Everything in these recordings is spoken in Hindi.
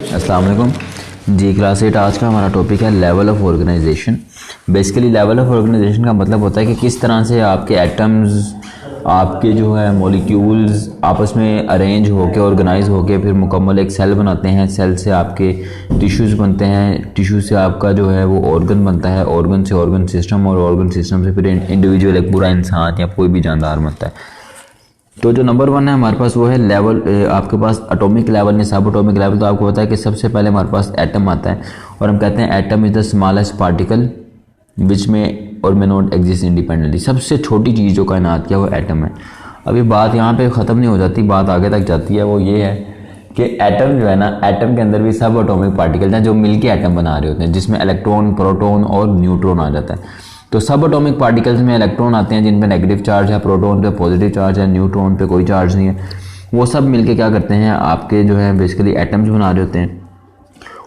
अस्सलाम वालेकुम जी। क्लास 8 आज का हमारा टॉपिक है level of organisation. Basically level of organisation का मतलब होता है कि किस तरह से आपके एटम्स, आपके जो है मॉलिक्यूल्स आपस में अरेंज होके ऑर्गेनाइज होके फिर मुकम्मल एक सेल बनाते हैं। सेल से आपके टिश्यूज़ बनते हैं, टिश्यू से आपका जो है वो ऑर्गन बनता है, ऑर्गन से ऑर्गन सिस्टम, और ऑर्गन सिस्टम से फिर इंडिविजुअल एक पूरा इंसान या कोई भी जानदार बनता है। तो जो नंबर 1 है हमारे पास वो है लेवल, आपके पास एटॉमिक लेवल या सब एटॉमिक लेवल। तो आपको पता है कि सबसे पहले हमारे पास एटम आता है और हम कहते हैं atom is the smallest particle which में और मे नॉट एग्जिस्ट इंडिपेंडेंटली। सबसे छोटी चीज़ जो कायनात की है वो एटम है। अभी बात यहाँ पे ख़त्म नहीं हो जाती, बात आगे तक जाती है। वो ये है कि एटम जो है ना, एटम के अंदर भी सब एटॉमिक पार्टिकल्स हैं जो मिलके एटम बना रहे होते हैं, जिसमें इलेक्ट्रॉन, प्रोटॉन और न्यूट्रॉन आ जाता है। तो सब एटॉमिक पार्टिकल्स में इलेक्ट्रॉन आते हैं जिन पे नेगेटिव चार्ज है, प्रोटॉन पे पॉजिटिव चार्ज है, न्यूट्रॉन पे कोई चार्ज नहीं है। वो सब मिलके क्या करते हैं, आपके जो है बेसिकली एटम्स बना रहे होते हैं।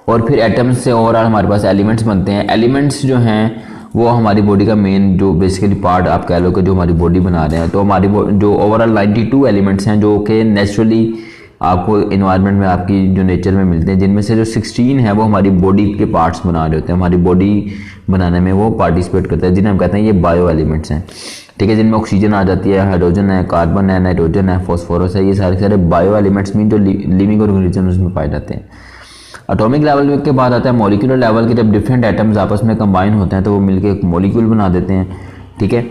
और फिर एटम्स से ओवरऑल हमारे पास एलिमेंट्स बनते हैं। एलिमेंट्स जो हैं वो हमारी बॉडी का मेन जो बेसिकली पार्ट आप कह लो कि जो हमारी बॉडी बना रहे हैं। तो हमारी जो ओवरऑल 92 एलिमेंट्स हैं जो कि नेचुरली आपको इन्वायरमेंट में, आपकी जो नेचर में मिलते हैं, जिनमें से जो 16 है वो हमारी बॉडी के पार्ट्स बना रहे होते हैं, हमारी बॉडी बनाने में वो पार्टिसिपेट करते हैं, जिन्हें हम कहते हैं ये बायो एलिमेंट्स हैं। ठीक है, जिनमें ऑक्सीजन आ जाती है, हाइड्रोजन है, कार्बन है, नाइट्रोजन है, फॉस्फोरस है। ये सारे बायो एलिमेंट्स में जो लिविंग ऑर्गेनिज्म उसमें पाए जाते हैं। एटॉमिक लेवल के बाद आता है मॉलिक्यूलर लेवल के। जब डिफरेंट एटम्स आपस में कंबाइन होते हैं तो वो मिलकर एक मॉलिक्यूल बना देते हैं। ठीक है,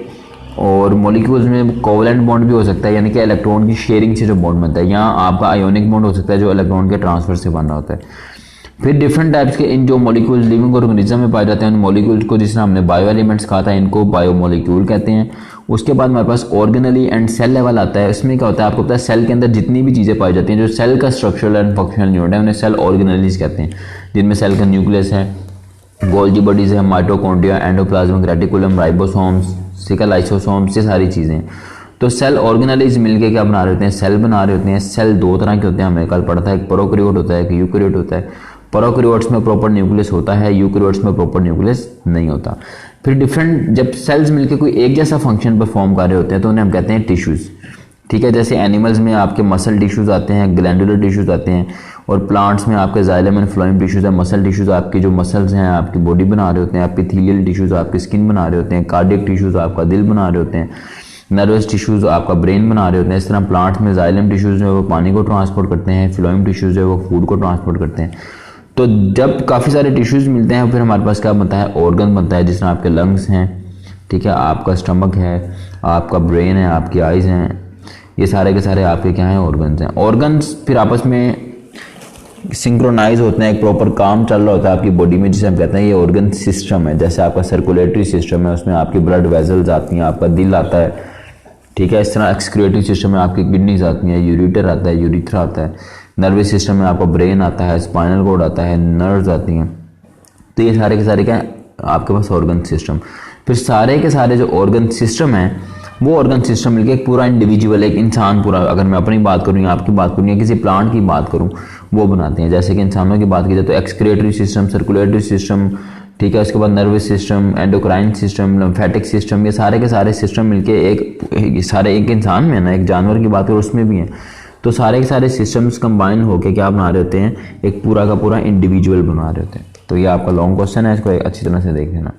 और मॉलिक्यूल्स में कोवलेंट बॉन्ड भी हो सकता है, यानी कि इलेक्ट्रॉन की शेयरिंग से जो बॉन्ड बनता है। यहाँ आपका आयोनिक बॉन्ड हो सकता है जो इलेक्ट्रॉन के ट्रांसफर से बन रहा होता है। फिर डिफरेंट टाइप्स के इन जो मॉलिक्यूल्स लिविंग ऑर्गेनिज्म में पाए जाते हैं, उन मॉलिक्यूल्स को, जिसने हमने बायो एलिमेंट्स कहा था, इनको बायो मॉलिक्यूल कहते हैं। उसके बाद हमारे पास ऑर्गेनली एंड सेल लेवल आता है। इसमें क्या होता है, आपको पता है सेल के अंदर जितनी भी चीज़ें पाई जाती हैं, जो सेल का स्ट्रक्चरल एंड फंक्शनल यूनिट है, उन्हें सेल ऑर्गेनलीज कहते हैं। जिनमें सेल का न्यूक्लियस है, गोल्जी बॉडीज है, mitochondria, endoplasmic reticulum, ribosomes, sickle lysosomes, ये सारी चीज़ें हैं। तो सेल ऑर्गेनलीज मिलके क्या बना रहे होते हैं, सेल बना रहे होते हैं। सेल दो तरह के होते हैं, हमने कल पढ़ा था, एक प्रोकैरियोट होता है, एक यूकैरियोट होता है। प्रोकैरियोट्स में प्रॉपर न्यूक्लियस होता है, यूकैरियोट्स में प्रॉपर न्यूक्लियस नहीं होता। फिर डिफरेंट जब सेल्स मिलके कोई एक जैसा फंक्शन परफॉर्म कर रहे होते हैं तो उन्हें हम कहते हैं टिश्यूज़। ठीक है, जैसे एनिमल्स में आपके मसल टिश्यूज़ आते हैं, ग्लैंडुलर टिश्यूज़ आते हैं, और प्लांट्स में आपके जाइलम एंड फ्लोएम टिश्यूज़ है। मसल टिश्यूज़ आपकी जो मसल्स हैं आपकी बॉडी बना रहे होते हैं, एपिथेलियल टिश्यूज़ आपकी स्किन बना रहे होते हैं, कार्डियक टिश्यूज़ आपका दिल बना रहे होते हैं, नर्वस टिश्यूज़ आपका ब्रेन बना रहे होते हैं। इस तरह प्लांट्स में जाइलम टिश्यूज़ जो है वो पानी को ट्रांसपोर्ट करते हैं, फ्लोएम टिश्यूज़ जो है वो फूड को ट्रांसपोर्ट करते हैं। तो जब काफ़ी सारे टिश्यूज़ मिलते हैं फिर हमारे पास क्या बनता है, ऑर्गन बनता है, जिसमें आपके लंग्स हैं, ठीक है, आपका स्टमक है, आपका ब्रेन है, आपकी आइज़ हैं। ये सारे के सारे आपके क्या हैं, ऑर्गन्स हैं। ऑर्गन्स फिर आपस में सिंक्रोनाइज होते हैं, एक प्रॉपर काम चल रहा होता है आपकी बॉडी में, जिसे हम कहते हैं ये ऑर्गन सिस्टम है। जैसे आपका सर्कुलेटरी सिस्टम है, उसमें आपकी ब्लड वेजल्स आती हैं, आपका दिल आता है। ठीक है, इस तरह एक्सक्रीटरी सिस्टम में आपकी किडनीज आती हैं, यूरिटर आता है, यूरिथ्रा आता है। नर्वस सिस्टम में आपका ब्रेन आता है, स्पाइनल कॉर्ड आता है, नर्व्स आती हैं। तो ये सारे के सारे क्या है आपके पास ऑर्गन सिस्टम। फिर सारे के सारे जो ऑर्गन सिस्टम है वो ऑर्गन सिस्टम मिलकर एक पूरा इंडिविजुअल, एक इंसान पूरा, अगर मैं अपनी बात करूँ या आपकी बात करूँ या किसी प्लांट की बात करूँ, वो बनाते हैं। जैसे कि इंसानों की बात की जाए तो एक्सक्रीटरी सिस्टम, सर्कुलेटरी सिस्टम, ठीक है, उसके बाद nervous system, endocrine system, lymphatic system, ये सारे के सारे सिस्टम मिलके एक सारे एक इंसान में ना, एक जानवर की बात करूँ उसमें भी हैं। तो सारे के सारे सिस्टम्स कंबाइन होकर क्या बना रहे होते हैं, एक पूरा का पूरा इंडिविजुअल बना रहे होते हैं। तो ये आपका लॉन्ग क्वेश्चन है, इसको अच्छी तरह से देख लेना।